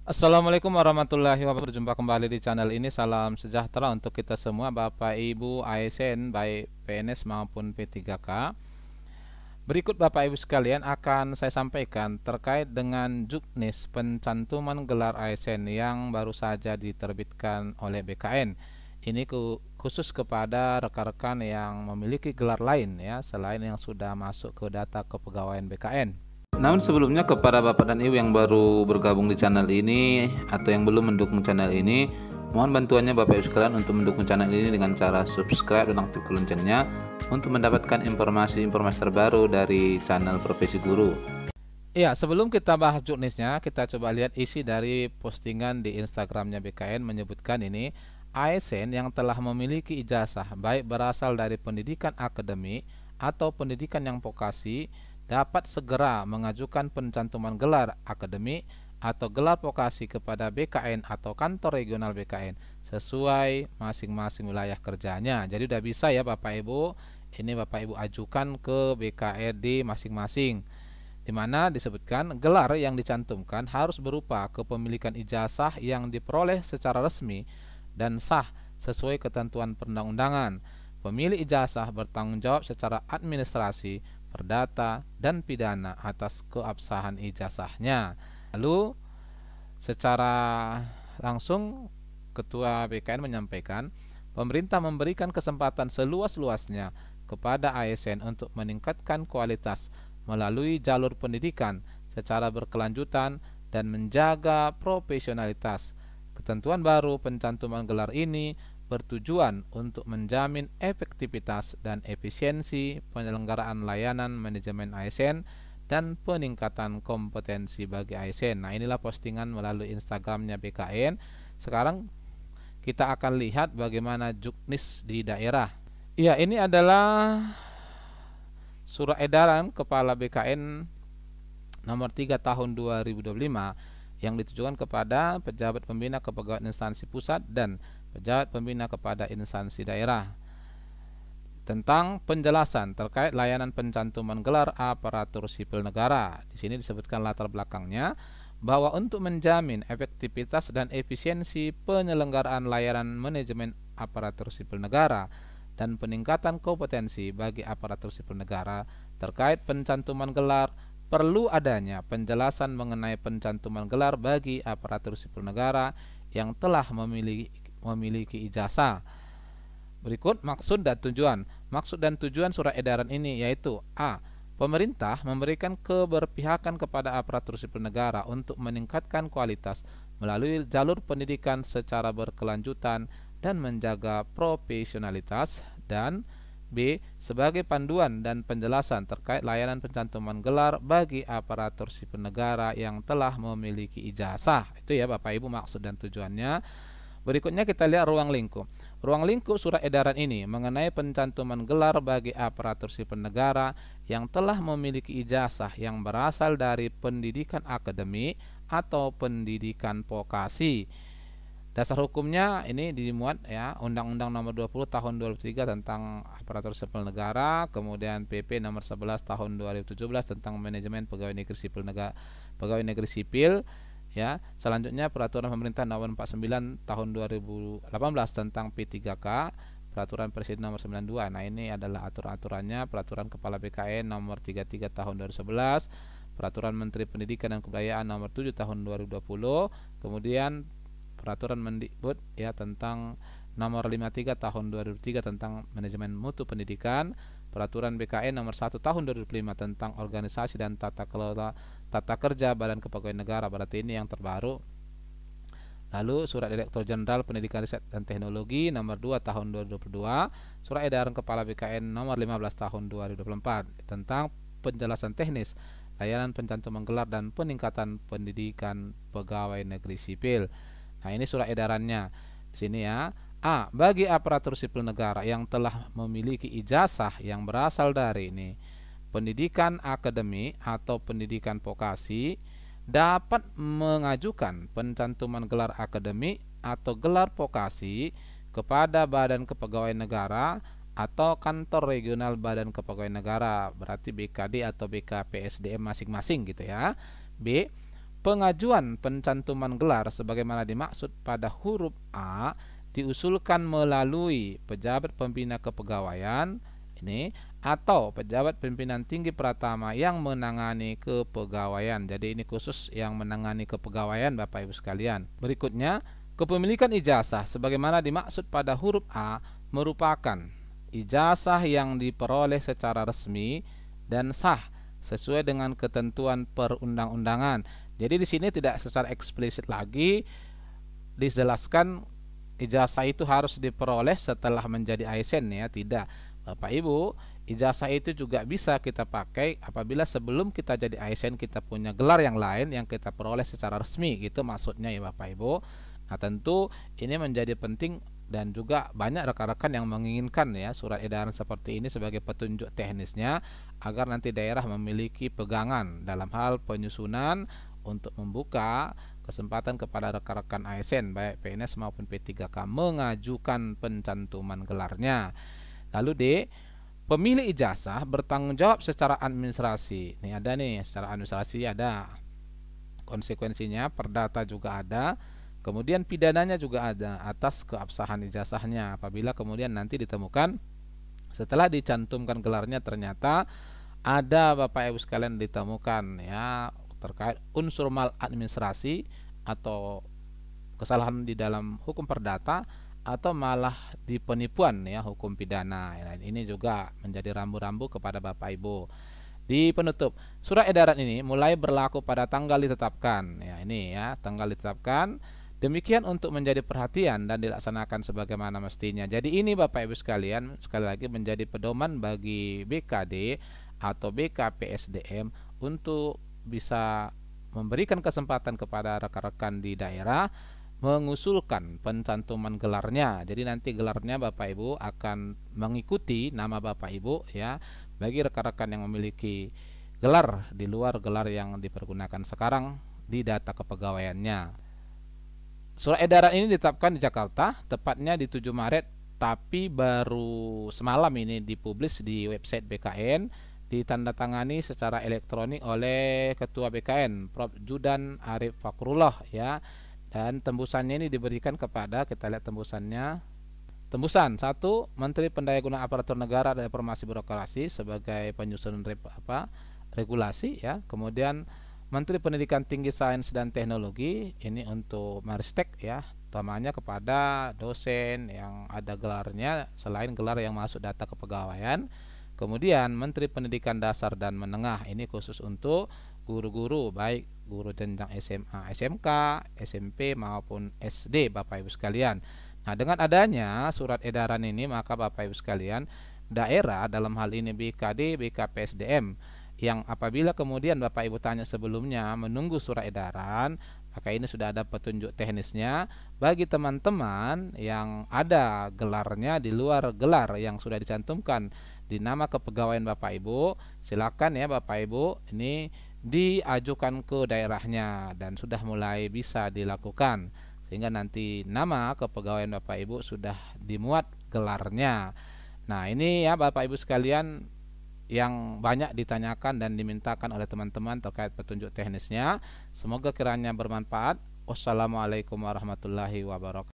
Assalamualaikum warahmatullahi wabarakatuh. Berjumpa kembali di channel ini. Salam sejahtera untuk kita semua, Bapak Ibu ASN baik PNS maupun P3K. Berikut Bapak Ibu sekalian akan saya sampaikan terkait dengan juknis pencantuman gelar ASN yang baru saja diterbitkan oleh BKN. Ini khusus kepada rekan-rekan yang memiliki gelar lain ya, selain yang sudah masuk ke data kepegawaian BKN. Namun sebelumnya, kepada Bapak dan Ibu yang baru bergabung di channel ini atau yang belum mendukung channel ini, mohon bantuannya Bapak Ibu sekalian untuk mendukung channel ini dengan cara subscribe dan aktifkan loncengnya untuk mendapatkan informasi-informasi terbaru dari channel Profesi Guru. Iya, sebelum kita bahas juknisnya, kita coba lihat isi dari postingan di Instagramnya BKN menyebutkan ini, ASN yang telah memiliki ijazah baik berasal dari pendidikan akademik atau pendidikan yang vokasi dapat segera mengajukan pencantuman gelar akademik atau gelar vokasi kepada BKN atau kantor regional BKN sesuai masing-masing wilayah kerjanya. Jadi udah bisa ya Bapak Ibu, ini Bapak Ibu ajukan ke BKRD masing-masing, di mana disebutkan gelar yang dicantumkan harus berupa kepemilikan ijazah yang diperoleh secara resmi dan sah sesuai ketentuan perundang-undangan. Pemilik ijazah bertanggung jawab secara administrasi, perdata, dan pidana atas keabsahan ijazahnya. Lalu secara langsung Ketua BKN menyampaikan, pemerintah memberikan kesempatan seluas-luasnya kepada ASN untuk meningkatkan kualitas melalui jalur pendidikan secara berkelanjutan dan menjaga profesionalitas. Ketentuan baru pencantuman gelar ini bertujuan untuk menjamin efektivitas dan efisiensi penyelenggaraan layanan manajemen ASN dan peningkatan kompetensi bagi ASN. Nah, inilah postingan melalui Instagramnya BKN. Sekarang kita akan lihat bagaimana juknis di daerah. Ya, ini adalah surat edaran Kepala BKN nomor 3 tahun 2025 yang ditujukan kepada pejabat pembina kepegawaian instansi pusat dan pejabat pembina kepada instansi daerah tentang penjelasan terkait layanan pencantuman gelar aparatur sipil negara. Di sini disebutkan latar belakangnya bahwa untuk menjamin efektivitas dan efisiensi penyelenggaraan layanan manajemen aparatur sipil negara dan peningkatan kompetensi bagi aparatur sipil negara terkait pencantuman gelar, perlu adanya penjelasan mengenai pencantuman gelar bagi aparatur sipil negara yang telah memiliki ijazah. Berikut maksud dan tujuan. Maksud dan tujuan surat edaran ini yaitu A. Pemerintah memberikan keberpihakan kepada aparatur sipil negara untuk meningkatkan kualitas melalui jalur pendidikan secara berkelanjutan dan menjaga profesionalitas, dan B. Sebagai panduan dan penjelasan terkait layanan pencantuman gelar bagi aparatur sipil negara yang telah memiliki ijazah. Itu ya Bapak Ibu maksud dan tujuannya. Berikutnya kita lihat ruang lingkup. Ruang lingkup surat edaran ini mengenai pencantuman gelar bagi aparatur sipil negara yang telah memiliki ijazah yang berasal dari pendidikan akademik atau pendidikan vokasi. Dasar hukumnya ini dimuat ya Undang-Undang Nomor 20 Tahun 2003 tentang aparatur sipil negara, kemudian PP Nomor 11 Tahun 2017 tentang manajemen pegawai negeri sipil negara, pegawai negeri sipil. Ya, selanjutnya Peraturan Pemerintah Nomor 49 Tahun 2018 tentang P3K, Peraturan Presiden Nomor 92. Nah, ini adalah aturan-aturannya. Peraturan Kepala BKN Nomor 33 Tahun 2011, Peraturan Menteri Pendidikan dan Kebudayaan Nomor 7 Tahun 2020, kemudian Peraturan Mendikbud ya tentang Nomor 53 Tahun 2003 tentang manajemen mutu pendidikan, Peraturan BKN Nomor 1 Tahun 2005 tentang organisasi dan tata kerja Badan Kepegawaian Negara, berarti ini yang terbaru. Lalu Surat Direktur Jenderal Pendidikan Riset dan Teknologi Nomor 2 Tahun 2022, Surat Edaran Kepala BKN Nomor 15 Tahun 2024 tentang penjelasan teknis layanan pencantuman gelar dan peningkatan pendidikan pegawai negeri sipil. Nah, ini surat edarannya. Di sini ya. A. Bagi aparatur sipil negara yang telah memiliki ijazah yang berasal dari ini pendidikan akademik atau pendidikan vokasi dapat mengajukan pencantuman gelar akademik atau gelar vokasi kepada Badan Kepegawaian Negara atau kantor regional Badan Kepegawaian Negara, berarti BKD atau BKPSDM masing-masing gitu ya. B. pengajuan pencantuman gelar sebagaimana dimaksud pada huruf A diusulkan melalui pejabat pembina kepegawaian ini atau pejabat pimpinan tinggi pratama yang menangani kepegawaian. Jadi ini khusus yang menangani kepegawaian Bapak Ibu sekalian. Berikutnya, kepemilikan ijazah sebagaimana dimaksud pada huruf A merupakan ijazah yang diperoleh secara resmi dan sah sesuai dengan ketentuan perundang-undangan. Jadi di sini tidak secara eksplisit lagi dijelaskan ijazah itu harus diperoleh setelah menjadi ASN ya, tidak. Bapak Ibu, ijazah itu juga bisa kita pakai apabila sebelum kita jadi ASN kita punya gelar yang lain yang kita peroleh secara resmi, gitu maksudnya ya Bapak Ibu. Nah, tentu ini menjadi penting dan juga banyak rekan-rekan yang menginginkan ya surat edaran seperti ini sebagai petunjuk teknisnya agar nanti daerah memiliki pegangan dalam hal penyusunan untuk membuka kesempatan kepada rekan-rekan ASN baik PNS maupun P3K mengajukan pencantuman gelarnya. Lalu D, pemilik ijazah bertanggung jawab secara administrasi. Ini ada nih, secara administrasi ada. Konsekuensinya perdata juga ada. Kemudian pidananya juga ada atas keabsahan ijazahnya apabila kemudian nanti ditemukan setelah dicantumkan gelarnya ternyata ada Bapak Ibu sekalian ditemukan ya terkait unsur maladministrasi atau kesalahan di dalam hukum perdata atau malah di penipuan ya hukum pidana. Nah, ini juga menjadi rambu-rambu kepada Bapak Ibu. Di penutup, surat edaran ini mulai berlaku pada tanggal ditetapkan. Ya, ini ya, tanggal ditetapkan. Demikian untuk menjadi perhatian dan dilaksanakan sebagaimana mestinya. Jadi ini Bapak Ibu sekalian, sekali lagi menjadi pedoman bagi BKD atau BKPSDM untuk bisa memberikan kesempatan kepada rekan-rekan di daerah mengusulkan pencantuman gelarnya. Jadi nanti gelarnya Bapak Ibu akan mengikuti nama Bapak Ibu ya bagi rekan-rekan yang memiliki gelar di luar gelar yang dipergunakan sekarang di data kepegawaiannya. Surat edaran ini ditetapkan di Jakarta, tepatnya di 7 Maret, tapi baru semalam ini dipublis di website BKN, ditandatangani secara elektronik oleh Ketua BKN, Prof. Judan Arif Fakrullah ya. Dan tembusannya ini diberikan kepada, kita lihat tembusannya. Tembusan 1, Menteri Pendayagunaan Aparatur Negara dan Reformasi Birokrasi sebagai penyusun regulasi ya. Kemudian Menteri Pendidikan Tinggi Sains dan Teknologi ini untuk Maristek ya, utamanya kepada dosen yang ada gelarnya selain gelar yang masuk data kepegawaian. Kemudian Menteri Pendidikan Dasar dan Menengah ini khusus untuk guru-guru baik guru jenjang SMA, SMK, SMP maupun SD Bapak Ibu sekalian. Nah, dengan adanya surat edaran ini maka Bapak Ibu sekalian, daerah dalam hal ini BKD, BKPSDM yang apabila kemudian Bapak Ibu tanya sebelumnya menunggu surat edaran, maka ini sudah ada petunjuk teknisnya bagi teman-teman yang ada gelarnya di luar gelar yang sudah dicantumkan di nama kepegawaian Bapak Ibu, silakan ya Bapak Ibu ini diajukan ke daerahnya dan sudah mulai bisa dilakukan sehingga nanti nama kepegawaian Bapak Ibu sudah dimuat gelarnya. Nah, ini ya Bapak Ibu sekalian yang banyak ditanyakan dan dimintakan oleh teman-teman terkait petunjuk teknisnya. Semoga kiranya bermanfaat. Wassalamualaikum warahmatullahi wabarakatuh.